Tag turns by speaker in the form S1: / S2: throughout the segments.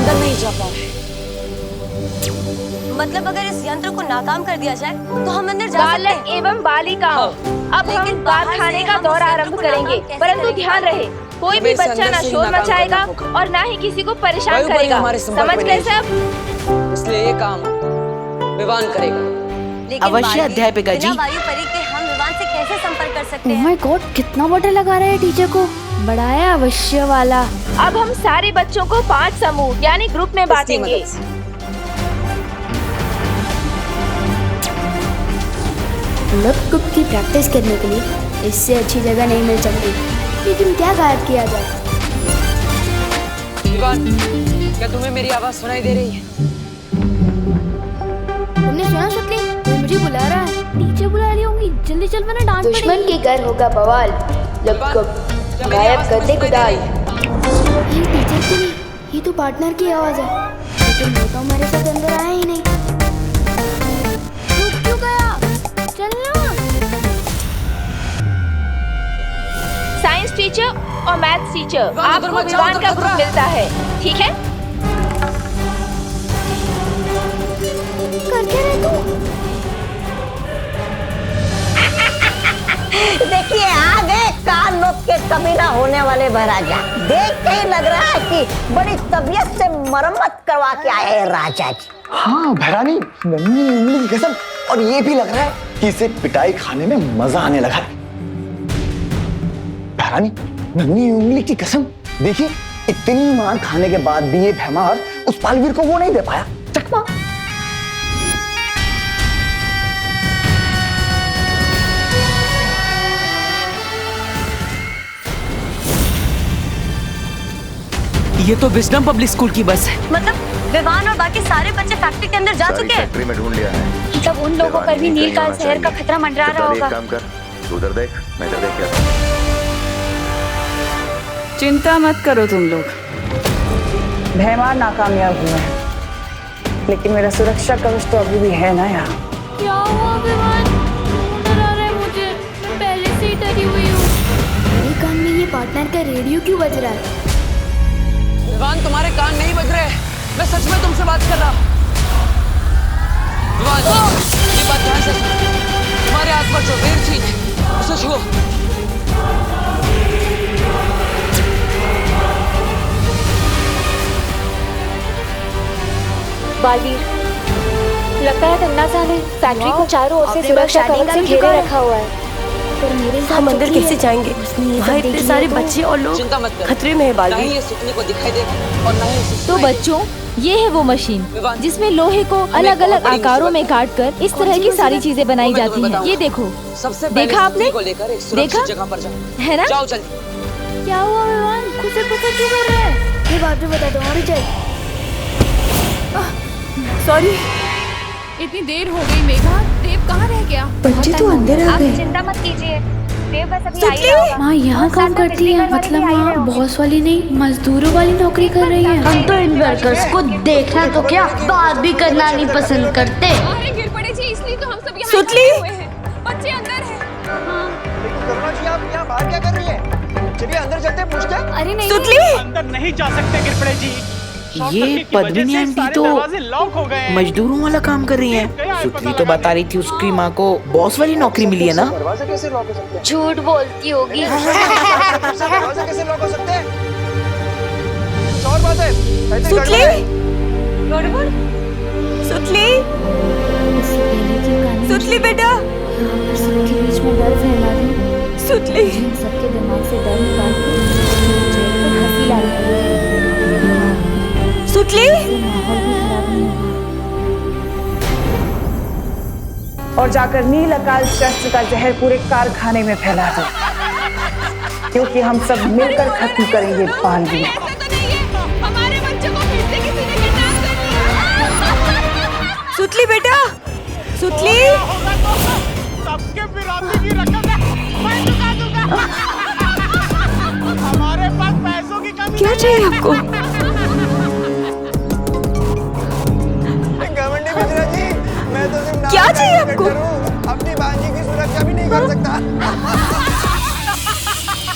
S1: अंदर नहीं जा पा रहे।
S2: मतलब अगर इस यंत्र को नाकाम कर दिया जाए तो हम अंदर जा सकते
S3: बालक
S2: हैं।
S3: एवं बालिकाओं, अब हम
S2: लेकिन बाहर
S3: कारखाने
S2: से
S3: का
S2: हम
S3: दौरा
S2: उस
S3: आरंभ
S2: यंत्र को
S3: करेंगे,
S2: नाकाम कैसे
S3: परंतु
S2: करेंगे?
S3: ध्यान रहे कोई भी
S1: हमें इसे
S3: बच्चा
S1: अंदर
S3: ना
S1: से ही
S3: शोर
S1: नाकाम
S3: मचाएगा
S1: करना होगा।
S3: और ना ही किसी को परेशान
S1: वायुपरी
S3: करेगा।
S1: हमारे संपर्क
S3: समझ
S1: में
S3: गए
S1: नहीं
S3: सब?
S1: इसलिए ये काम विवान करेगा।
S2: लेकिन
S4: अवश्य
S2: बालवीर,
S4: अध्यापिका जी।
S2: बिना वायुपरी के हम विमान से कैसे संपर्क कर सकते
S5: ओह
S2: हैं?
S5: माय गॉड, कितना बड़ा लगा रहा है टीचर को। बड़ा है अवश्य वाला।
S3: अब हम सारे बच्चों को 5 समूह यानी ग्रुप में
S1: इसकी
S3: बांटेंगे।
S1: मदद से।
S5: लपकुप की प्रैक्टिस करने के लिए इससे अच्छी जगह नहीं मिल सकती। लेकिन क्या गायब किया जाए?
S1: विवान, क्या तुम्हें मेरी आवाज सुनाई दे रही है?
S5: तुमने सुना शुक्ली? कोई मुझे बुला रहा है। टीचर बुला रही होंगी। जल्दी चल वरना डांट पड़ेगी।
S6: दुश्मन के घर होगा बवाल,
S1: क्या मेरी
S6: गायब
S1: आवाज
S6: कर दे
S1: तुम्हें सुनाई
S6: कुदाल।
S1: दे रही है?
S5: ये टीचर की नहीं, ये तो पार्टनर की आवाज है। लेकिन वो तो हमारे साथ अंदर आया ही नहीं। रुक क्यों गया? चलना।
S3: साइंस टीचर और मैथ्स टीचर,
S1: विवान,
S3: आपको
S1: उधर मत जाओ,
S3: विवान
S1: उधर
S3: का
S1: खतरा
S3: ग्रुप
S1: है।
S3: मिलता है, ठीक है?
S5: कर क्या रहे तू?
S2: देखिए आ गए कान नोक के कमीना होने वाले महाराजा। देख के ही लग रहा है कि बड़ी तबीयत से मरम्मत करवा के आए हैं राजा जी।
S7: हाँ भैरानी, नन्ही उंगली की कसम। और ये भी लग रहा है कि इसे पिटाई खाने में मजा आने लगा है। भैरानी, नन्ही उंगली की कसम, देखिए इतनी मार खाने के बाद भी ये भैमार उस पालवीर को वो नहीं दे पाया चकमा।
S4: ये तो विजडम पब्लिक स्कूल की बस है।
S2: मतलब विवान और बाकी सारे बच्चे फैक्ट्री के अंदर जा
S8: सारी
S2: चुके हैं।
S8: फैक्ट्री में ढूंढ लिया है।
S3: मतलब उन लोगों पर भी नीलकाल शहर का खतरा मंडरा रहा
S8: चल,
S3: होगा।
S8: एक काम कर, तू उधर देख, मैं इधर देख क्या।
S9: चिंता मत करो तुम लोग, भैमार नाकामयाब हुआ है, लेकिन मेरा सुरक्षा कवच तो अभी भी है ना यहाँ।
S5: क्या हुआ विमान? डरा रहा है मुझे। मैं पहले से ही डरी हुई हूँ। मेरे कान में ये पार्टनर का रेडियो क्यों बज रहा है?
S1: विवान, तुम्हारे कान नहीं बज रहे। मैं सच में तुमसे बात कर रहा हूँ। विवान, ये बात ध्यान से सुनो। तुम्हारे आसपास जो वीर चीज है, उसे छुओ।
S3: बालवीर, लगता है तन्नासा ने फैक्ट्री को चारों ओर से सुरक्षा कवच से घेरे रखा हुआ है।
S5: पर मेरे साथ
S2: हम अंदर
S5: चुकी
S2: कैसे
S5: है।
S2: जाएंगे?
S5: उसने ये
S2: वहाँ
S5: सब
S2: इतने
S5: देख
S2: सारे
S5: लिया तो-
S2: बच्चे और लोग
S1: चिंता मत करो।
S2: खतरे में है
S1: ना
S2: बालवीर।
S1: ही ये सुतने को दिखाई देगा और ना ही इसे
S10: तो
S1: सुनाई देगा।
S10: बच्चों, ये है वो मशीन
S1: विवान,
S10: जिसमें लोहे को अलग अलग
S1: बड़ी
S10: आकारों में
S1: मुसीबत
S10: काट कर इस तरह की सारी चीजें बनाई
S1: वो मैं
S10: जाती
S1: तुम्हें
S10: हैं। ये देखो,
S1: सबसे पहले
S10: देखा आपने?
S1: सुतने को लेकर एक सुरक्षित
S10: देखा?
S1: जगह पर जाओ।
S10: है ना?
S1: जाओ जल्दी।
S5: क्या हुआ विमान? खुद से क्यों कर रहा है? ये बाद में बता दो। और जाए।
S10: सॉरी।
S3: इतनी देर हो गई मेघा, देव कहाँ रह गया?
S5: बच्चे तो अंदर आ गए।
S3: चिंता मत कीजिए, देव बस अभी आ ही रहा होगा।
S5: माँ यहाँ काम करती है, मतलब माँ बॉस वाली नहीं, मजदूरों वाली नौकरी कर रही है।
S6: हम तो इन वर्कर्स को देखना तो क्या, बात भी करना नहीं पसंद करते।
S3: अरे गिर पड़े जी, इसलिए तो हम सब यहाँ
S10: सुतली!
S3: इकट्ठे हुए हैं। बच्चे अंदर हैं।
S7: करुणा जी, आप यहाँ बाहर क्या कर रही हैं? चलिए अंदर चलते हैं, पूछते हैं।
S5: अरे नहीं,
S10: सुतली!
S11: अंदर नहीं जा सकते गिरपड़े जी।
S4: ये पद्मिनी आंटी तो
S11: लॉक हो गए हैं।
S4: मजदूरों वाला काम कर रही हैं। सुतली तो बता रही थी उसकी माँ को बॉस वाली नौकरी मिली है ना।
S7: दरवाजे कैसे लॉक हो सकते हैं?
S6: झूठ बोलती होगी।
S7: दरवाजे कैसे लॉक हो सकते हैं? कुछ और बात है? ऐसे
S10: सुतली!
S7: गड़बड़ है।
S10: सुतली!
S5: इससे पहले कि कानून
S10: सुतली बेटा!
S5: यहाँ पर सबके बीच में डर फैला दूं,
S10: सुतली!
S5: इन सबके दिमाग से डर निकाल के चेहरे पर हंसी ला दूं।
S10: सुतली!
S5: इससे माहौल भी खराब नहीं होगा।
S9: और जाकर नील अकाल शस्त्र का जहर पूरे कारखाने में फैला दो, क्योंकि हम सब मिलकर खत्म करेंगे बालवीर।
S3: ऐसा तो नहीं है, हमारे बच्चों को फिर से किसी ने किडनैप कर लिया।
S10: सुतली बेटा! सुतली!
S11: होगा तो सबके फिरौती की रकम है, मैं चुका दूंगा। हमारे पास पैसों की कमी
S10: क्या चाहिए आपको?
S7: घमंडी मिश्रा जी, मैं तो सिर्फ नाम
S10: क्या
S7: का
S10: चाहिए
S7: इंस्पेक्टर
S10: आपको?
S7: हूँ, अपनी भांजी की सुरक्षा भी नहीं कर सकता।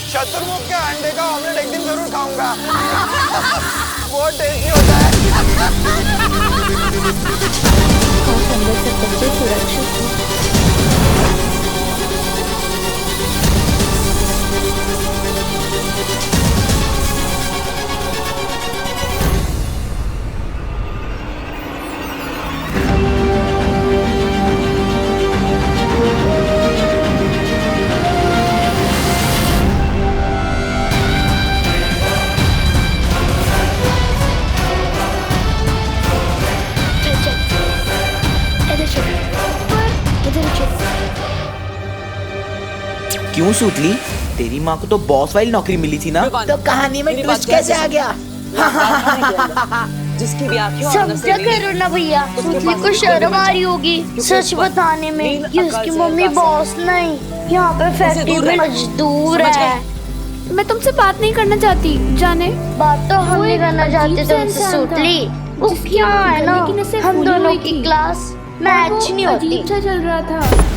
S7: शत्रुमुख के अंडे का ऑमलेट एक दिन जरूर खाऊंगा। बहुत टेस्टी होता है।
S6: सब बच्चे सुरक्षित हैं।
S4: क्यों सुतली? तेरी माँ को तो बॉस वाली नौकरी मिली थी ना, तो कहानी में ट्विस्ट कैसे आ गया?
S1: जिसकी भी आंखें और
S6: समझा
S1: नसें नीली,
S6: करो ना भैया,
S1: उसके
S6: सुतली
S1: पास
S6: को
S1: भी
S6: शर्म
S1: कोई
S6: आ रही होगी सच बताने में
S1: नील
S6: कि
S1: आकाश
S6: उसकी
S1: से
S6: मम्मी
S1: आकाश
S6: बॉस नहीं, यहाँ पे फैक्ट्री
S1: दूर
S6: में
S1: रहे।
S6: मजदूर
S1: समझ
S6: है।
S5: मैं तुमसे बात नहीं करना चाहती, जाने।
S6: बात तो हम नहीं करना चाहते
S5: अजीब सा
S6: तुमसे
S5: इंसान था,
S6: सुतली। वो
S5: जिसकी
S6: क्या है ना,
S5: गले की नसें
S6: हम
S5: फूली
S6: दोनों
S5: हुई
S6: की
S5: थी।
S6: क्लास मैच नहीं होती।
S5: अजीब सा चल रहा था।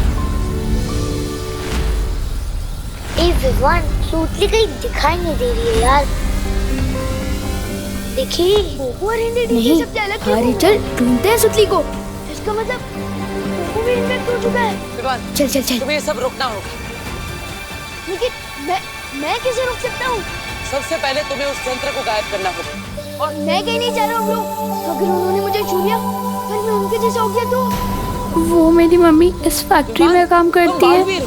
S6: ए विवान, सुतली कहीं दिखाई नहीं दे रही है यार। देखिए नहीं, अरे चल ढूंढते हैं सुतली को। इसका मतलब वो भी इन्फेक्ट हो चुका है।
S1: विवान,
S6: चल चल चल।
S1: तुम्हें ये सब रोकना होगा।
S6: लेकिन मैं कैसे रोक सकता हूँ?
S1: सबसे पहले तुम्हें उस यंत्र को गायब करना होगा।
S6: और मैं कहीं नहीं जा रहा हूँ लोग। अगर उन्होंने मुझे छू लिया फिर मैं उनके जैसा हो गया तो।
S5: वो मेरी मम्मी इस फैक्ट्री में काम करती है।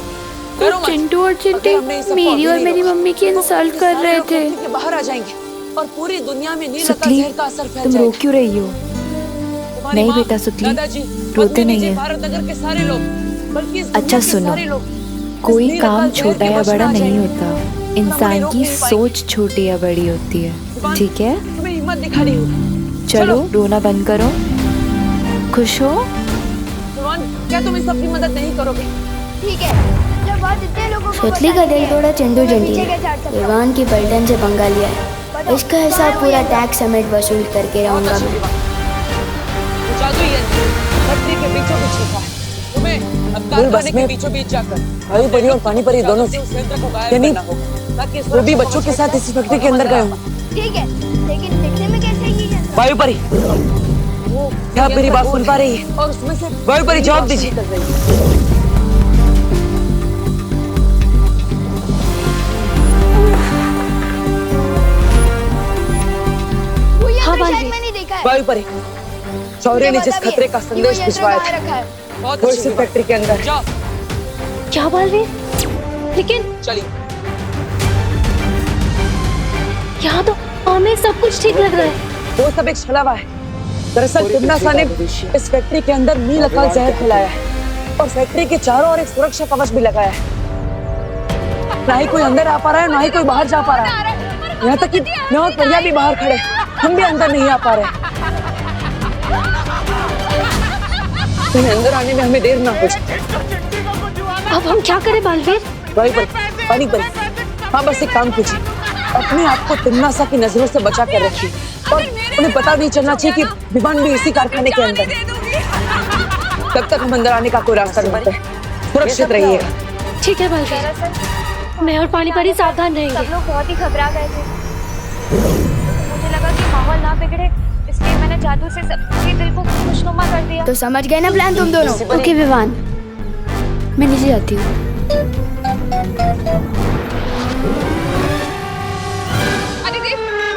S1: करो
S5: वो
S1: मत।
S5: चिंटू और चिंटी
S1: अगर हमने ये सब
S5: मेरी
S1: अभी
S5: और
S1: नहीं
S5: मेरी
S1: रोका,
S5: मम्मी की
S1: तो
S5: इंसल्ट
S1: ये
S5: कर
S1: सारे
S5: रहे
S1: लोग
S5: थे।
S1: फैक्ट्री के बाहर आ जाएंगे और पूरी दुनिया में नील आकाश
S10: सुतली,
S1: जहर का असर फैल
S10: तुम
S1: जाएगा।
S10: रो क्यों रही हो?
S1: तुम्हारी
S10: नहीं
S1: माँ,
S10: बेटा सुतली,
S1: दादाजी,
S10: रोते
S1: पत्नी
S10: नहीं
S1: जी,
S10: है।
S1: भारत नगर के सारे लोग, बल्कि इस दुनिया
S10: अच्छा
S1: के
S10: सुनो,
S1: सारे लोग,
S10: कोई
S1: इस नील
S10: काम
S1: आकाश जहर
S10: छोटा
S1: के
S10: या
S1: वश में
S10: बड़ा
S1: आ
S10: नहीं
S1: जाएंगे।
S10: होता, इंसान की सोच छोटी या बड़ी होती है, ठीक है?
S1: तुम्हें हिम्मत दिखानी होगी।
S10: चलो रोना बंद करो, खुश हो।
S1: विवान, क्या तुम इस सबकी मदद नहीं करोगे?
S6: ठीक है। सुतली का दिल थोड़ा चिंटू चिंटी ने विवान की पलटन से पंगा लिया है। इसका हिसाब पूरा टैक्स समेत वसूल करके रहूंगा मैं।
S1: वो जादू यंत्र फैक्ट्री के बीचों बीच लिखा है। तुम्हें अब कारखाने के बीचों बीच जाकर वायु परी और पानी परी दोनों से उस यंत्र को गायब करना होगा, ताकि वो भी बच्चों के साथ इस फैक्ट्री के अंदर गए हों।
S6: ठीक है, लेकिन दिखने में कैसे ये है?
S1: वायु परी, क्या आप मेरी बात सुन पा रही है? और उसमें से वायु परी जवाब दीजिए। वायु परी, शौर्य ने जिस खतरे का संदेश भिजवाया था वो इस फैक्ट्री के अंदर है।
S6: क्या बालवीर? लेकिन
S1: चलिए,
S6: यहाँ तो हमें सब कुछ ठीक लग रहा है।
S1: वो सब एक छलावा है। दरअसल तिमनासा ने इस फैक्ट्री के अंदर नील आकाश जहर फैलाया है और फैक्ट्री के चारों ओर एक सुरक्षा कवच भी लगाया है। ना ही कोई अंदर आ पा रहा है, ना ही कोई बाहर जा पा रहा है। यहाँ तक कि मैं और परिया भी बाहर खड़े, हम भी अंदर नहीं आ पा रहे। तुम्हें अंदर आने में हमें देर ना हो जाए।
S6: अब हम क्या करें बालवीर?
S1: वायु परी, पानी परी, हाँ बस एक काम कीजिए, अपने आप को तिमनासा की नजरों से बचा कर रखिए और उन्हें पता नहीं चलना चाहिए कि विमान भी इसी कारखाने के अंदर है। तब तक हम अंदर आने का कोई रास्ता नहीं होता है। सुरक्षित रहिएगा।
S6: ठीक है बालवीर, मैं और पानी परी सावधान रहेंगे। सब लोग बहुत ही घबरा गए थे। मुझे लगा कि माहौल ना बिगड़े, इसलिए मैंने जादू से सबके दिल को खुशनुमा कर दिया। तो समझ गए ना प्लान तुम दोनों?
S5: ओके विवान, मैं नीचे जाती हूँ।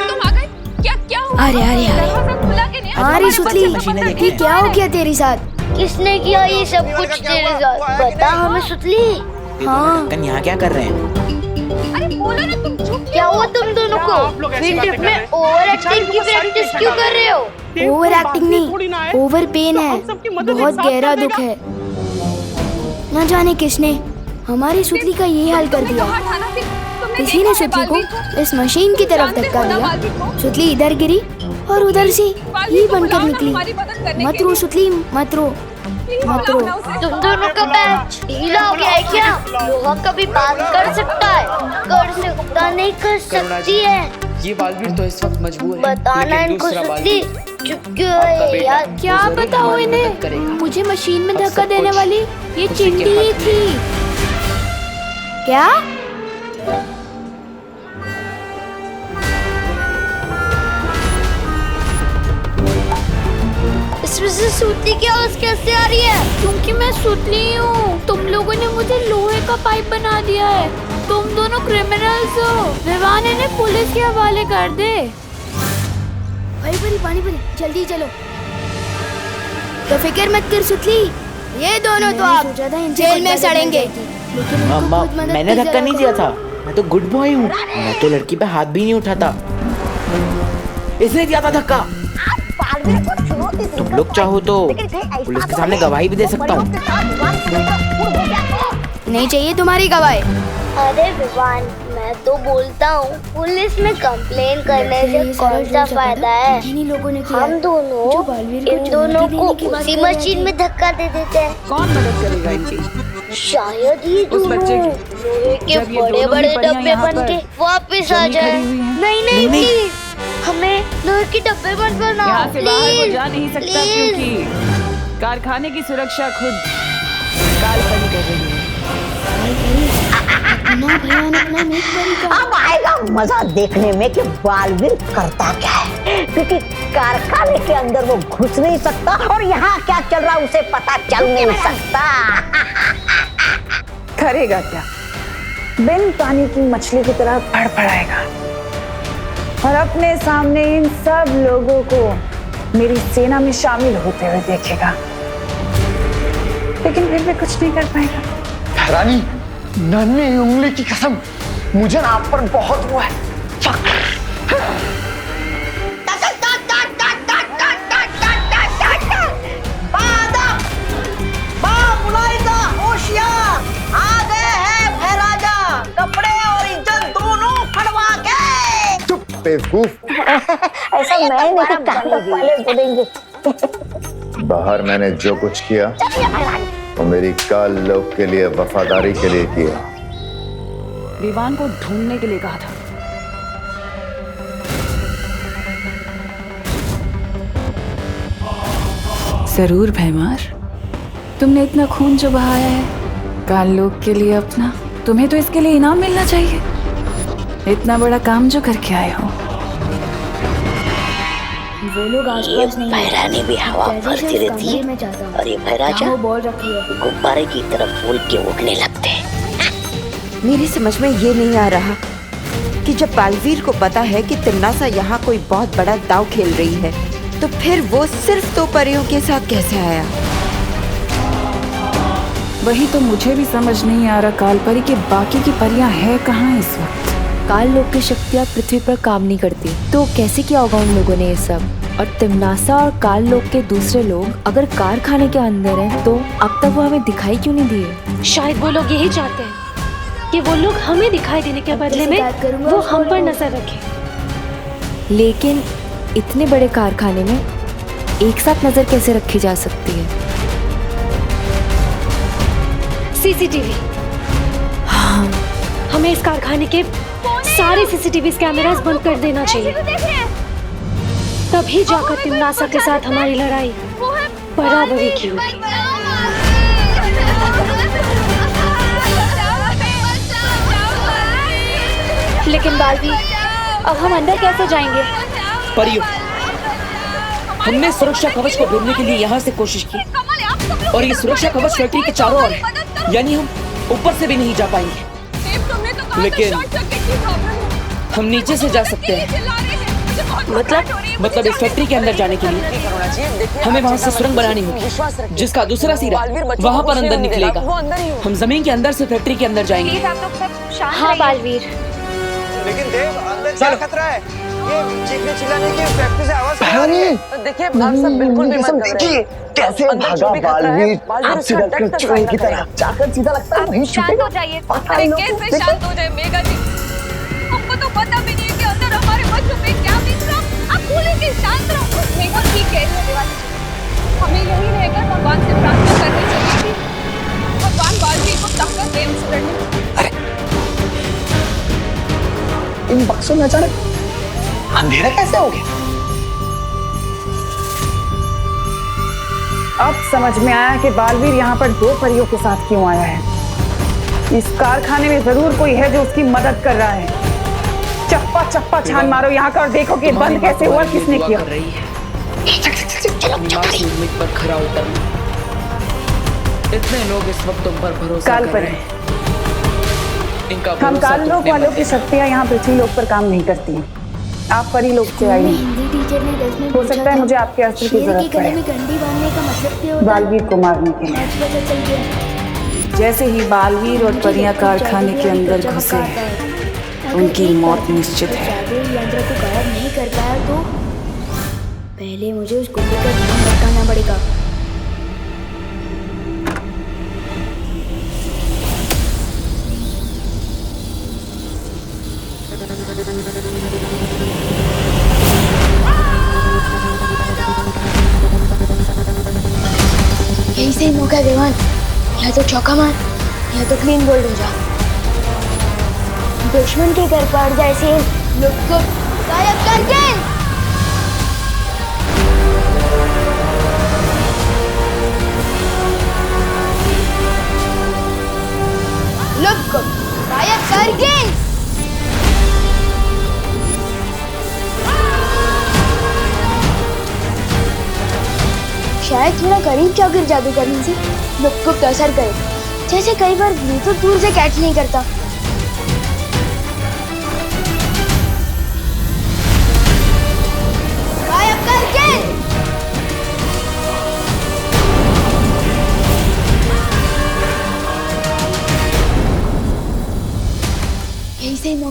S12: तुम आ गए? क्या हुआ?
S6: अरे अरे
S12: दरवाजा खुला कि नहीं?
S6: अरे सुतली, ये क्या हो गया तेरे साथ? किसने किया ये सब कुछ तेरे साथ? बता हमें सुतली। हाँ,
S4: यहाँ क्या कर रहे हैं?
S12: अरे बोलो ना, तुम चुप
S6: क्या हुआ तुम दोनों को? फील्ड ट्रिप में ओवर एक्टिंग की प्रैक्टिस क्यों कर रहे हो? ओवर एक्टिंग नहीं, ओवर पेन है, बहुत गहरा दुख है। न जाने किसने हमारी सुतली का ये हाल कर दिया। किसी ने सुतली को इस मशीन की तरफ धक्का दिया, सुतली इधर गिरी और उधर से ही बनकर निकली। मत रो सुतली, मत रो मत रो। तुम दोनों का पैच ढीला हो गया है क्या? लोहा कभी बात कर सकता है, कर सकता नहीं कर सकती है।
S1: ये बालवीर तो इस वक्त मजबूर है।
S6: बताना इनको सुतली, चुप क्यों है यार?
S5: क्या बताओ इन्हें? मुझे मशीन में धक्का देने वाली ये चिंटी ही थी।
S6: क्या? इसमें से से सूती की आवाज कैसे आ रही है?
S5: क्योंकि मैं सुतली हूँ। तुम लोगों ने मुझे लोहे का पाइप बना दिया है। तुम दोनों क्रिमिनल्स हो। विवान इन्हें पुलिस के हवाले कर दे।
S6: पानी भरी जल्दी चलो। तो फिक्र मत कर सुतली, ये दोनों तो आप जेल में सड़ेंगे।
S4: मम्मा, मैंने धक्का नहीं दिया था। मैं तो गुड बॉय हूँ। मैं तो लड़की पे हाथ भी नहीं उठाता। इसने दिया था धक्का। तुम लोग चाहो तो पुलिस के सामने गवाही भी दे सकता हूँ।
S6: नहीं चाहिए तुम्हारी गवाही। अरे विवान, मैं तो बोलता हूँ पुलिस में कंप्लेन करने से कौन सा फायदा है? हम दोनों इन दोनों को उसी मशीन में धक्का दे देते हैं।
S1: कौन मदद करेगा इनकी?
S6: शायद ही दोनों लोहे के बड़े बड़े डब्बे बन के वापिस आ जाए। नहीं प्लीज, हमें लोहे के डब्बे मत बनाओ।
S9: यहाँ से बाहर वो जा नहीं सकता क्योंकि कारखाने की सुरक्षा खुद कालपनी कर रही है।
S2: अब आएगा मजा देखने में कि बालवीर करता क्या है, क्योंकि कारखाने के अंदर वो घुस नहीं सकता और यहाँ क्या चल रहा उसे पता चल नहीं सकता।
S1: करेगा क्या? बिन पानी की मछली की तरह फड़फड़ाएगा और अपने सामने इन सब लोगों को मेरी सेना में शामिल होते हुए देखेगा, लेकिन फिर भी कुछ नहीं कर पाएगा।
S7: रानी, नन्ही उंगली की कसम, मुझे ना आप पर बहुत हुआ है।
S2: कपड़े और इज्जत दोनों फड़वा के।
S7: चुप बेवकूफ।
S2: ऐसा मैं नहीं पहले बोलेंगे।
S8: बाहर मैंने जो कुछ किया वो मेरी काल लोग के लिए वफादारी के लिए किया।
S9: विवान को ढूंढने के लिए कहा था। जरूर भैमार, तुमने इतना खून जो बहाया है काल लोग के लिए अपना, तुम्हें तो इसके लिए इनाम मिलना चाहिए। इतना बड़ा काम जो करके आए हो।
S6: वो लोग आसपास नहीं।
S2: भैरानी भी हवा भरती रहती है और ये भैराजा गुब्बारे की तरफ फूल के उड़ने लगते हैं।
S13: मेरी समझ में ये नहीं आ रहा कि जब बालवीर को पता है कि तिम्नासा यहाँ कोई बहुत बड़ा दांव खेल रही है, तो फिर वो सिर्फ 2 परियों के साथ कैसे आया?
S9: वही तो मुझे भी समझ नहीं आ रहा कालपरी के बाकी की परियां है कहाँ इस वक्त।
S10: काल लोग की शक्तियाँ पृथ्वी पर काम नहीं करती, तो कैसे किया होगा उन लोगों ने ये सब? और तिम्नासा और काल लोग के दूसरे लोग अगर कारखाने के अंदर हैं, तो अब तक वो हमें दिखाई क्यों नहीं दिए?
S3: शायद वो लोग यही चाहते हैं कि वो लोग हमें दिखाई देने के बदले में वो हम पर नजर रखें।
S10: लेकिन इतने बड़े कारखाने में एक साथ नजर कैसे रखी जा सकती है?
S3: सीसीटीवी। हाँ, हमें इस कारखाने के सारे सीसीटीवी कैमरास बंद कर देना चाहिए। तभी जाकर तिम्नासा के साथ हमारी लड़ाई बराबरी की होगी। लेकिन बालवीर, अब हम अंदर कैसे जाएंगे?
S14: परियों, हमने सुरक्षा कवच को ढूंढने के लिए यहाँ से कोशिश की और ये सुरक्षा कवच फैक्ट्री के चारों ओर है, यानी हम ऊपर से भी नहीं जा पाएंगे। लेकिन हम नीचे से जा सकते हैं। मतलब इस फैक्ट्री के अंदर जाने के लिए हमें वहाँ से सुरंग बनानी होगी, जिसका दूसरा सिरा वहाँ पर अंदर निकलेगा। हम जमीन के अंदर से फैक्ट्री के अंदर जाएंगे।
S3: हाँ बालवीर,
S15: लेकिन देव, अंदर क्या खतरा है? ये चीखने चिल्लाने की फैक्ट्री से आवाज आ रही है।
S1: देखिए भाग सब बिल्कुल भी मत घबराइए।
S7: कैसे भागा बालवीर, आपसे डरकर चोर की तरह जाकर सीधा लगता है वहीं
S12: शांत हो जाइए। अरे कैसे शांत हो जाए मेघा जी? हमको तो पता भी नहीं है कि अंदर हमारे बच्चों पे क्या बीत रहा। आप बोले कि शांत रहो। मेघा ठीक है, हमें यही रहकर भगवान से प्रार्थना करनी चाहिए थी। भगवान बालवीर को ताकत दे उस लड़ने।
S7: इन बक्सों में अचानक अंधेरा कैसे हो गया?
S1: अब समझ में आया कि बालवीर यहाँ पर 2 परियों के साथ क्यों आया है। इस कारखाने में जरूर कोई है जो उसकी मदद कर रहा है। चप्पा चप्पा छान मारो यहाँ का और देखो कि बंद कैसे हुआ, किसने किया।
S14: निवास से उम्मीद पर खरा उतरना। इतने लोग इस वक्त तुम पर भरोसा
S1: काल
S14: कर
S1: पर
S14: रहे हैं। इनका
S1: हम
S14: भरोसा
S1: काल लोक
S14: टूटने
S1: वालों
S14: मत
S1: की
S14: देना।
S1: शक्तियाँ यहाँ पृथ्वी लोक पर काम नहीं करती हैं। आप परी लोक से आई हैं।
S6: हिंदी टीचर ने 10 में
S1: हो सकता है मुझे आपके अस्त्र की
S6: शेर के
S1: जरूरत
S6: गले
S1: पड़े
S6: में डंडी बांधने का मतलब क्या होता है?
S1: बालवीर को मारने के लिए।
S6: आज पता चल गया।
S1: जैसे ही बालवीर और परियां कारखाने के अंदर घुसे उनकी मौत निश्चित है।
S6: जादू यंत्र को गायब नहीं कर पाया तो पहले मुझे उस गुंडे का ध्यान भटकाना पड़ेगा।
S5: यही सही मौका है देवान, या तो चौका मार या तो क्लीन बोल्ड हो जा। दुश्मन के घर पड़ जाए से लोग को गायब करके लोग को गायब करके शायद थोड़ा करीब जाकर जादू करने से लोग को असर करे, जैसे कई बार ब्लूटूथ दूर से कैच नहीं करता।